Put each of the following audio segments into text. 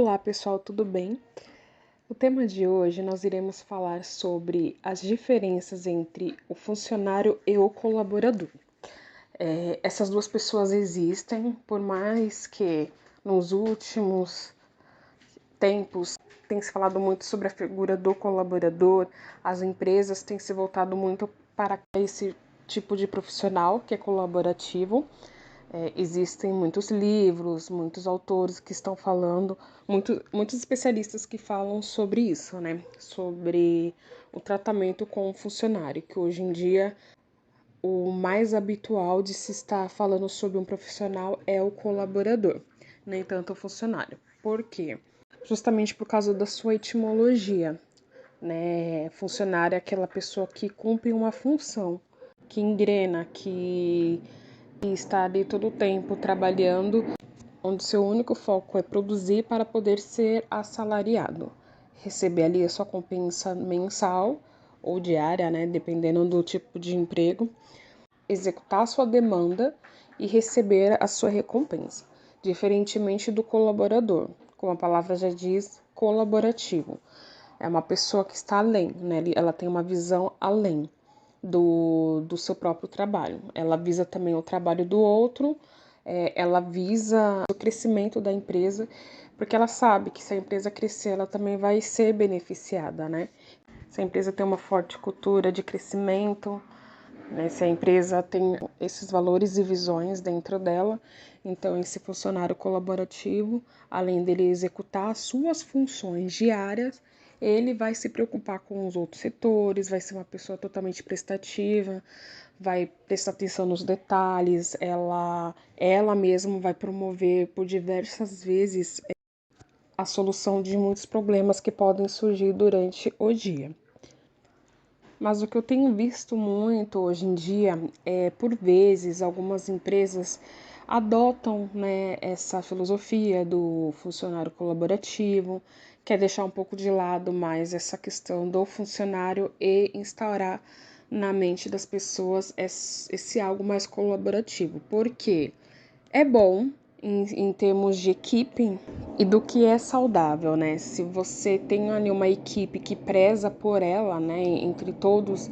Olá pessoal, tudo bem? O tema de hoje nós iremos falar sobre as diferenças entre o funcionário e o colaborador. Essas duas pessoas existem, por mais que nos últimos tempos tem se falado muito sobre a figura do colaborador, as empresas têm se voltado muito para esse tipo de profissional que é colaborativo. Existem muitos livros, muitos autores que estão falando, muitos especialistas que falam sobre isso, né? Sobre o tratamento com o funcionário, que hoje em dia o mais habitual de se estar falando sobre um profissional é o colaborador, nem tanto o funcionário. Por quê? Justamente por causa da sua etimologia, né? Funcionário é aquela pessoa que cumpre uma função, que engrena, que está ali todo o tempo trabalhando, onde seu único foco é produzir para poder ser assalariado, receber ali a sua compensa mensal ou diária, né, dependendo do tipo de emprego, executar a sua demanda e receber a sua recompensa, diferentemente do colaborador, como a palavra já diz, colaborativo. É uma pessoa que está além, né? Ela tem uma visão além do seu próprio trabalho. Ela visa também o trabalho do outro, ela visa o crescimento da empresa, porque ela sabe que se a empresa crescer, ela também vai ser beneficiada, né? Se a empresa tem uma forte cultura de crescimento, né? Se a empresa tem esses valores e visões dentro dela, então esse funcionário colaborativo, além dele executar as suas funções diárias, ele vai se preocupar com os outros setores, vai ser uma pessoa totalmente prestativa, vai prestar atenção nos detalhes, ela mesma vai promover por diversas vezes a solução de muitos problemas que podem surgir durante o dia. Mas o que eu tenho visto muito hoje em dia é, por vezes, algumas empresas adotam, né, essa filosofia do funcionário colaborativo, quer deixar um pouco de lado mais essa questão do funcionário e instaurar na mente das pessoas esse algo mais colaborativo. Porque é bom em termos de equipe e do que é saudável, né? Se você tem ali uma equipe que preza por ela, né, entre todos,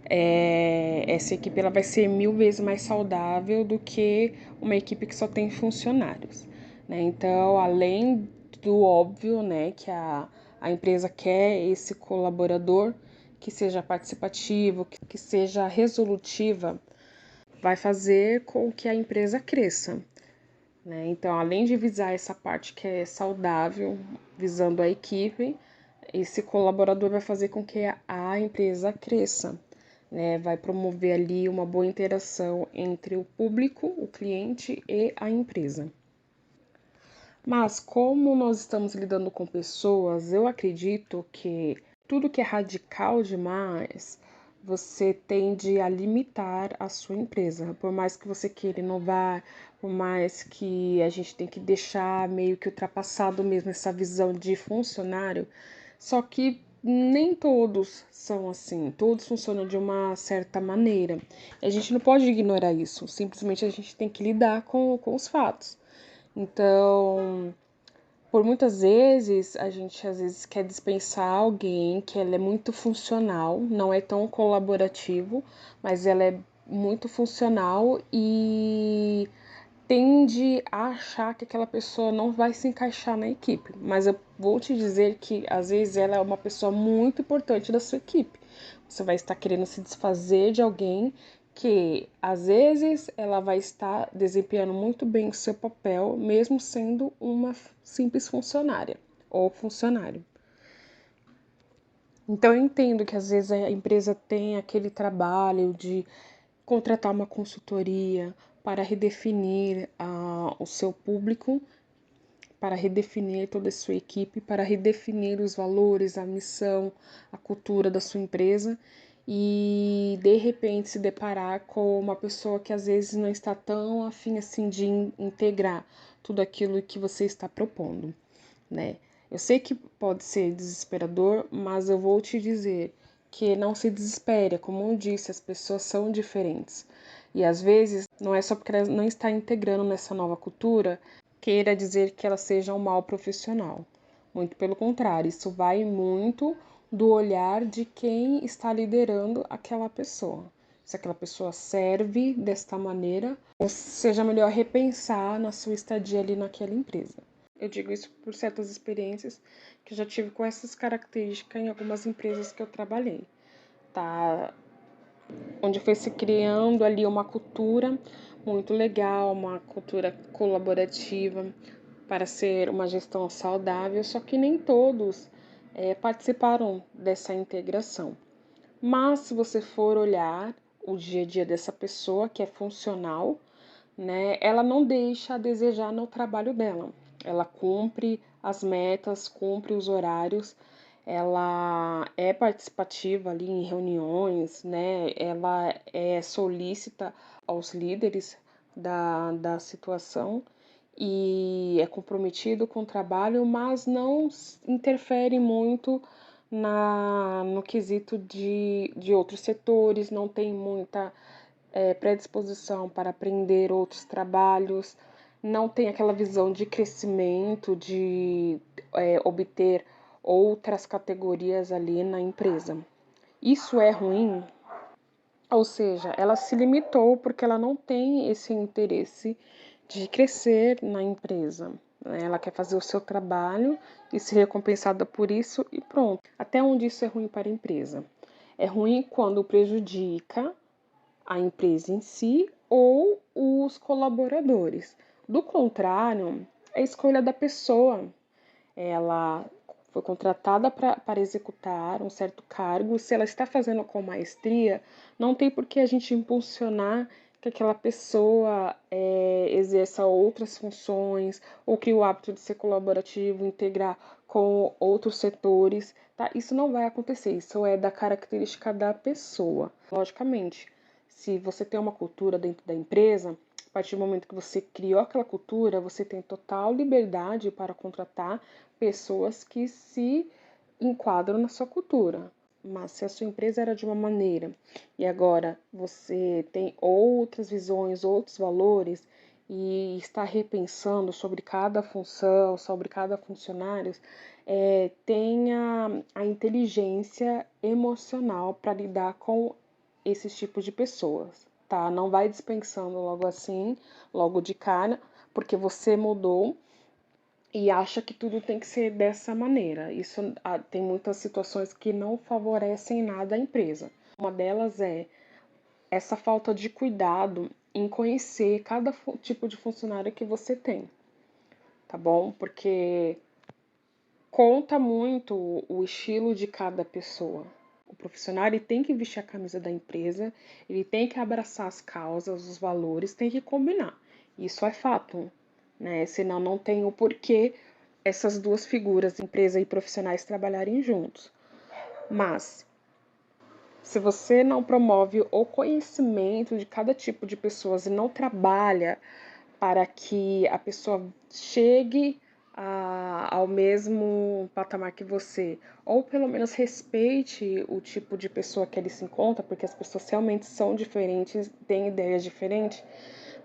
essa equipe ela vai ser 1000 vezes mais saudável do que uma equipe que só tem funcionários, né? Então, além do óbvio, né, que a empresa quer esse colaborador que seja participativo, que seja resolutiva, vai fazer com que a empresa cresça, né? Então, além de visar essa parte que é saudável, visando a equipe, esse colaborador vai fazer com que a empresa cresça, né? Vai promover ali uma boa interação entre o público, o cliente e a empresa. Mas como nós estamos lidando com pessoas, eu acredito que tudo que é radical demais, você tende a limitar a sua empresa. Por mais que você queira inovar, por mais que a gente tem que deixar meio que ultrapassado mesmo essa visão de funcionário, só que nem todos são assim, todos funcionam de uma certa maneira. A gente não pode ignorar isso, simplesmente a gente tem que lidar com os fatos. Então, por muitas vezes, a gente às vezes quer dispensar alguém que ela é muito funcional, não é tão colaborativo, mas ela é muito funcional e tende a achar que aquela pessoa não vai se encaixar na equipe. Mas eu vou te dizer que às vezes ela é uma pessoa muito importante da sua equipe. Você vai estar querendo se desfazer de alguém que às vezes ela vai estar desempenhando muito bem o seu papel, mesmo sendo uma simples funcionária ou funcionário. Então eu entendo que às vezes a empresa tem aquele trabalho de contratar uma consultoria para redefinir o seu público, para redefinir toda a sua equipe, para redefinir os valores, a missão, a cultura da sua empresa e de repente se deparar com uma pessoa que às vezes não está tão afim assim de integrar tudo aquilo que você está propondo, né? Eu sei que pode ser desesperador, mas eu vou te dizer que não se desespere, como eu disse, as pessoas são diferentes. E às vezes não é só porque ela não está integrando nessa nova cultura queira dizer que ela seja um mau profissional. Muito pelo contrário, isso vai muito do olhar de quem está liderando aquela pessoa. Se aquela pessoa serve desta maneira, ou seja melhor repensar na sua estadia ali naquela empresa. Eu digo isso por certas experiências que eu já tive com essas características em algumas empresas que eu trabalhei, tá? Onde foi se criando ali uma cultura muito legal, uma cultura colaborativa para ser uma gestão saudável, só que nem todos participaram dessa integração. Mas se você for olhar o dia a dia dessa pessoa que é funcional, né, ela não deixa a desejar no trabalho dela. Ela cumpre as metas, cumpre os horários, ela é participativa ali em reuniões, né? Ela é solícita aos líderes da situação e é comprometido com o trabalho, mas não interfere muito no quesito de outros setores, não tem muita predisposição para aprender outros trabalhos, não tem aquela visão de crescimento, de obter outras categorias ali na empresa. Isso é ruim? Ou seja, ela se limitou porque ela não tem esse interesse de crescer na empresa. Ela quer fazer o seu trabalho e ser recompensada por isso e pronto. Até onde isso é ruim para a empresa? É ruim quando prejudica a empresa em si ou os colaboradores. Do contrário, é a escolha da pessoa. Ela foi contratada para executar um certo cargo. Se ela está fazendo com maestria, não tem por que a gente impulsionar que aquela pessoa exerça outras funções ou crie o hábito de ser colaborativo, integrar com outros setores. Tá? Isso não vai acontecer, isso é da característica da pessoa. Logicamente, se você tem uma cultura dentro da empresa, a partir do momento que você criou aquela cultura, você tem total liberdade para contratar pessoas que se enquadram na sua cultura. Mas se a sua empresa era de uma maneira e agora você tem outras visões, outros valores e está repensando sobre cada função, sobre cada funcionário, tenha a inteligência emocional para lidar com esses tipos de pessoas, tá? Não vai dispensando logo assim, logo de cara, porque você mudou e acha que tudo tem que ser dessa maneira. Isso tem muitas situações que não favorecem nada a empresa. Uma delas é essa falta de cuidado em conhecer cada tipo de funcionário que você tem, tá bom? Porque conta muito o estilo de cada pessoa. O profissional ele tem que vestir a camisa da empresa, ele tem que abraçar as causas, os valores, tem que combinar. Isso é fato, né? Senão não tem o porquê essas duas figuras, empresa e profissionais, trabalharem juntos. Mas se você não promove o conhecimento de cada tipo de pessoas e não trabalha para que a pessoa chegue ao mesmo patamar que você, ou pelo menos respeite o tipo de pessoa que ele se encontra, porque as pessoas realmente são diferentes, têm ideias diferentes,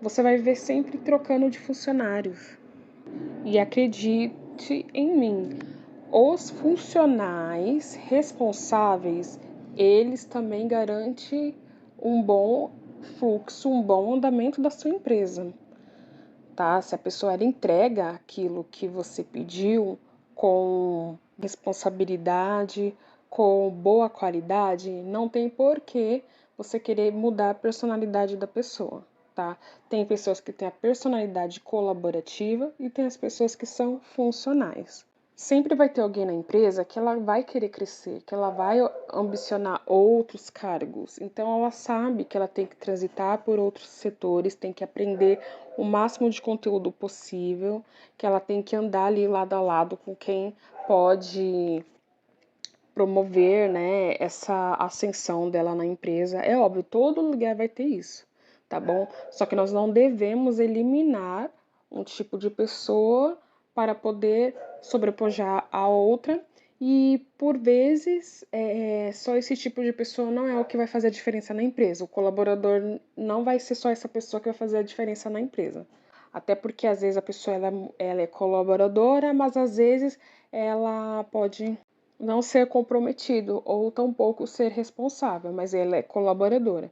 você vai ver sempre trocando de funcionários. E acredite em mim, os funcionais responsáveis, eles também garantem um bom fluxo, um bom andamento da sua empresa, tá? Se a pessoa ela entrega aquilo que você pediu com responsabilidade, com boa qualidade, não tem por que você querer mudar a personalidade da pessoa, tá? Tem pessoas que têm a personalidade colaborativa e tem as pessoas que são funcionais. Sempre vai ter alguém na empresa que ela vai querer crescer, que ela vai ambicionar outros cargos. Então ela sabe que ela tem que transitar por outros setores, tem que aprender o máximo de conteúdo possível, que ela tem que andar ali lado a lado com quem pode promover, né, essa ascensão dela na empresa. É óbvio, todo lugar vai ter isso, tá bom? Só que nós não devemos eliminar um tipo de pessoa para poder sobrepujar a outra e, por vezes, só esse tipo de pessoa não é o que vai fazer a diferença na empresa. O colaborador não vai ser só essa pessoa que vai fazer a diferença na empresa. Até porque às vezes a pessoa ela é colaboradora, mas às vezes ela pode não ser comprometido ou tampouco ser responsável, mas ela é colaboradora.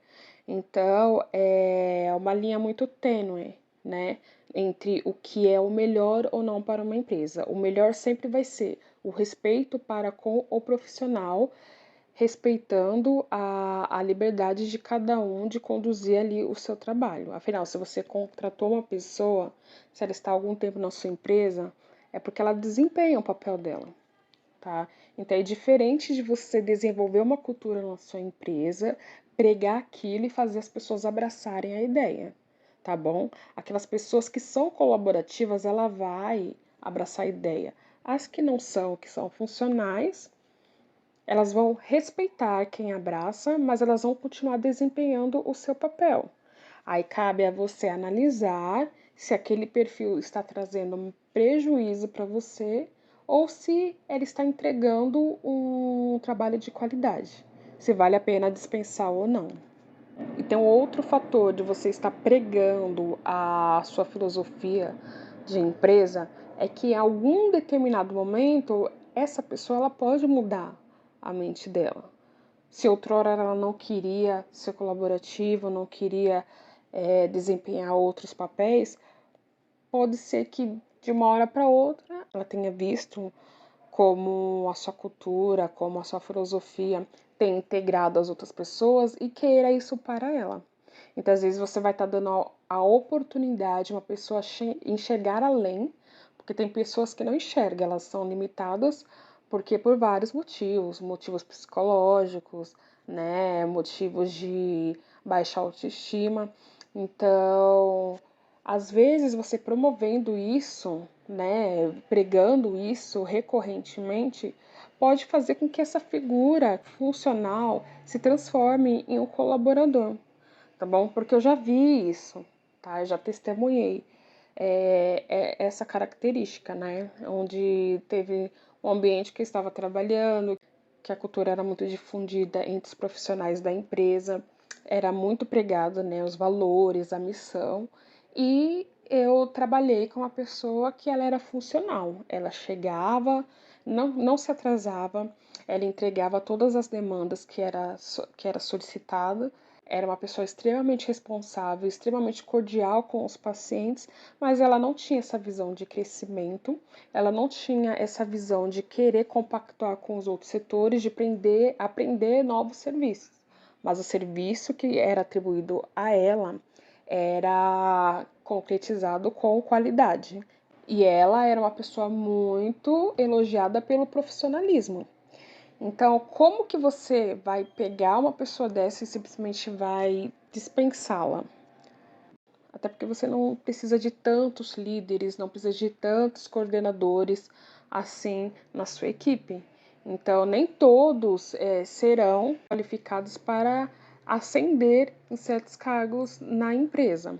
Então é uma linha muito tênue, né, entre o que é o melhor ou não para uma empresa. O melhor sempre vai ser o respeito para com o profissional, respeitando a liberdade de cada um de conduzir ali o seu trabalho. Afinal, se você contratou uma pessoa, se ela está há algum tempo na sua empresa, é porque ela desempenha o papel dela, tá? Então é diferente de você desenvolver uma cultura na sua empresa, pregar aquilo e fazer as pessoas abraçarem a ideia, tá bom? Aquelas pessoas que são colaborativas, ela vai abraçar a ideia. As que não são, que são funcionais, elas vão respeitar quem abraça, mas elas vão continuar desempenhando o seu papel. Aí cabe a você analisar se aquele perfil está trazendo um prejuízo para você ou se ele está entregando um trabalho de qualidade, se vale a pena dispensar ou não. Então, outro fator de você estar pregando a sua filosofia de empresa é que em algum determinado momento essa pessoa ela pode mudar a mente dela. Se outrora ela não queria ser colaborativa, não queria desempenhar outros papéis, pode ser que de uma hora para outra ela tenha visto como a sua cultura, como a sua filosofia tem integrado as outras pessoas e queira isso para ela. Então, às vezes, você vai estar dando a oportunidade de uma pessoa enxergar além, porque tem pessoas que não enxergam, elas são limitadas porque por vários motivos, motivos psicológicos, né, motivos de baixa autoestima. Então, às vezes você promovendo isso, né, pregando isso recorrentemente, pode fazer com que essa figura funcional se transforme em um colaborador, tá bom? Porque eu já vi isso, tá? Eu já testemunhei essa característica, né? Onde teve um ambiente que eu estava trabalhando, que a cultura era muito difundida entre os profissionais da empresa, era muito pregado, né, os valores, a missão, e eu trabalhei com uma pessoa que ela era funcional, ela chegava, não se atrasava, ela entregava todas as demandas que era solicitada, era uma pessoa extremamente responsável, extremamente cordial com os pacientes, mas ela não tinha essa visão de crescimento, ela não tinha essa visão de querer compactuar com os outros setores, de aprender novos serviços. Mas o serviço que era atribuído a ela era concretizado com qualidade. E ela era uma pessoa muito elogiada pelo profissionalismo. Então, como que você vai pegar uma pessoa dessa e simplesmente vai dispensá-la? Até porque você não precisa de tantos líderes, não precisa de tantos coordenadores assim na sua equipe. Então, nem todos serão qualificados para ascender em certos cargos na empresa.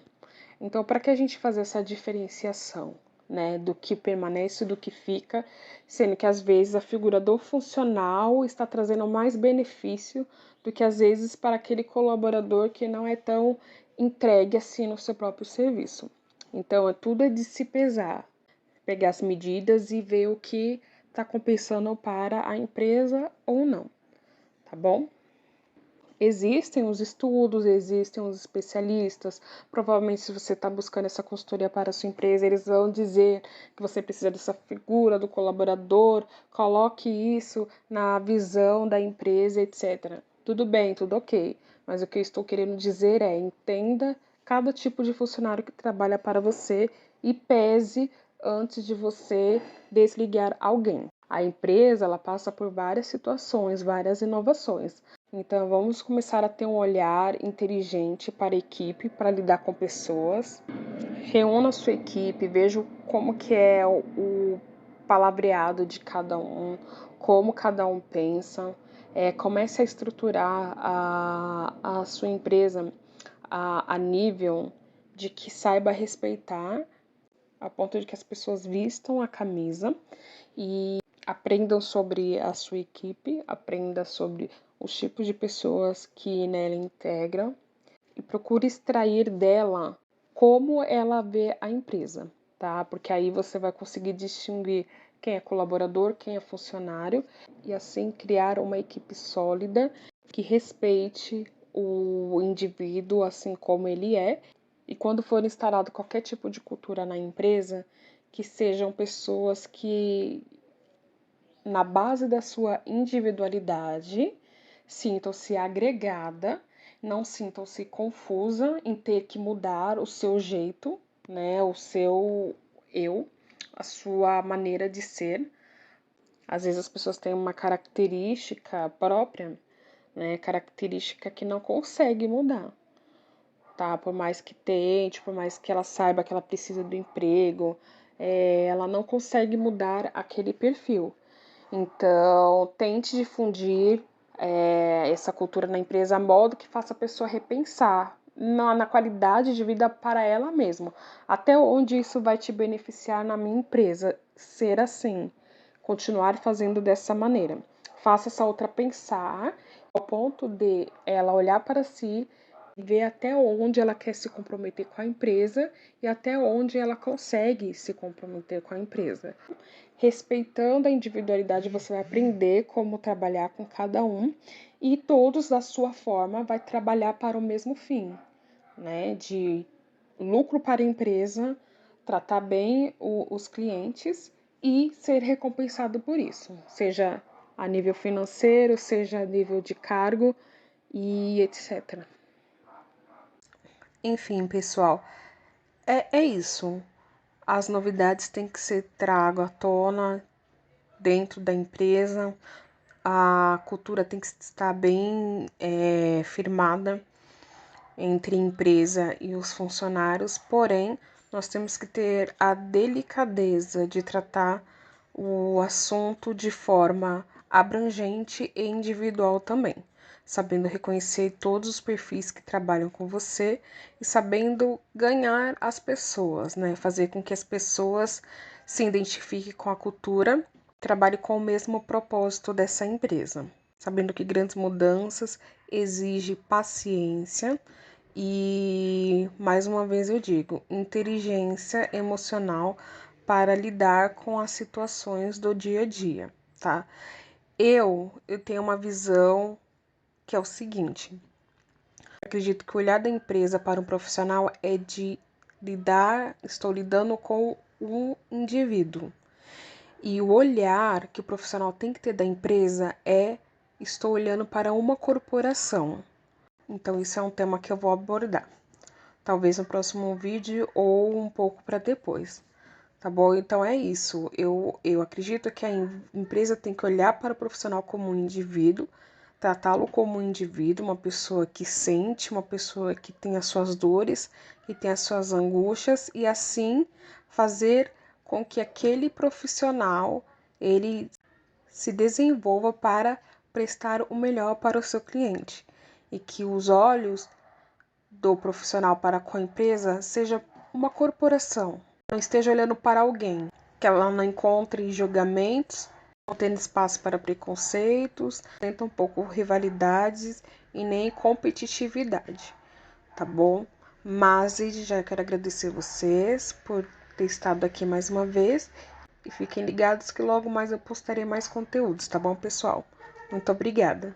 Então, para que a gente fazer essa diferenciação, né, do que permanece e do que fica, sendo que às vezes a figura do funcional está trazendo mais benefício do que às vezes para aquele colaborador que não é tão entregue assim no seu próprio serviço. Então, tudo é de se pesar, pegar as medidas e ver o que está compensando para a empresa ou não, tá bom? Existem os estudos, existem os especialistas. Provavelmente, se você está buscando essa consultoria para a sua empresa, eles vão dizer que você precisa dessa figura do colaborador, coloque isso na visão da empresa, etc. Tudo bem, tudo ok. Mas o que eu estou querendo dizer é: entenda cada tipo de funcionário que trabalha para você e pese antes de você desligar alguém. A empresa ela passa por várias situações, várias inovações. Então, vamos começar a ter um olhar inteligente para a equipe, para lidar com pessoas. Reúna a sua equipe, veja como que é o palavreado de cada um, como cada um pensa. Comece a estruturar a sua empresa a nível de que saiba respeitar, a ponto de que as pessoas vistam a camisa e aprendam sobre a sua equipe, aprenda sobre os tipos de pessoas que nela integram e procure extrair dela como ela vê a empresa, tá? Porque aí você vai conseguir distinguir quem é colaborador, quem é funcionário, e assim criar uma equipe sólida que respeite o indivíduo assim como ele é. E quando for instalado qualquer tipo de cultura na empresa, que sejam pessoas que, na base da sua individualidade, sintam-se agregada, não sintam-se confusa em ter que mudar o seu jeito, né, o seu eu, a sua maneira de ser. Às vezes as pessoas têm uma característica própria, né, característica que não consegue mudar, tá? Por mais que tente, por mais que ela saiba que ela precisa do emprego, ela não consegue mudar aquele perfil. Então, tente difundir essa cultura na empresa a modo que faça a pessoa repensar na qualidade de vida para ela mesma. Até onde isso vai te beneficiar na minha empresa? Ser assim, continuar fazendo dessa maneira. Faça essa outra pensar ao ponto de ela olhar para si, ver até onde ela quer se comprometer com a empresa e até onde ela consegue se comprometer com a empresa. Respeitando a individualidade, você vai aprender como trabalhar com cada um e todos, da sua forma, vai trabalhar para o mesmo fim, né? De lucro para a empresa, tratar bem os clientes e ser recompensado por isso, seja a nível financeiro, seja a nível de cargo e etc. Enfim, pessoal, é isso. As novidades têm que ser trago à tona dentro da empresa, a cultura tem que estar bem firmada entre a empresa e os funcionários, porém, nós temos que ter a delicadeza de tratar o assunto de forma abrangente e individual também, sabendo reconhecer todos os perfis que trabalham com você e sabendo ganhar as pessoas, né? Fazer com que as pessoas se identifiquem com a cultura, trabalhe com o mesmo propósito dessa empresa, sabendo que grandes mudanças exigem paciência e, mais uma vez eu digo, inteligência emocional para lidar com as situações do dia a dia, tá? Eu tenho uma visão que é o seguinte: acredito que o olhar da empresa para um profissional é de estou lidando com um indivíduo. E o olhar que o profissional tem que ter da empresa estou olhando para uma corporação. Então, isso é um tema que eu vou abordar. Talvez no próximo vídeo ou um pouco para depois. Tá bom? Então é isso. Eu acredito que a empresa tem que olhar para o profissional como um indivíduo, tratá-lo como um indivíduo, uma pessoa que sente, uma pessoa que tem as suas dores, que tem as suas angústias, e assim fazer com que aquele profissional ele se desenvolva para prestar o melhor para o seu cliente e que os olhos do profissional para com a empresa seja uma corporação, não esteja olhando para alguém, que ela não encontre julgamentos, não tendo espaço para preconceitos, nem tampouco rivalidades e nem competitividade, tá bom? Mas já quero agradecer vocês por ter estado aqui mais uma vez e fiquem ligados que logo mais eu postarei mais conteúdos, tá bom, pessoal? Muito obrigada!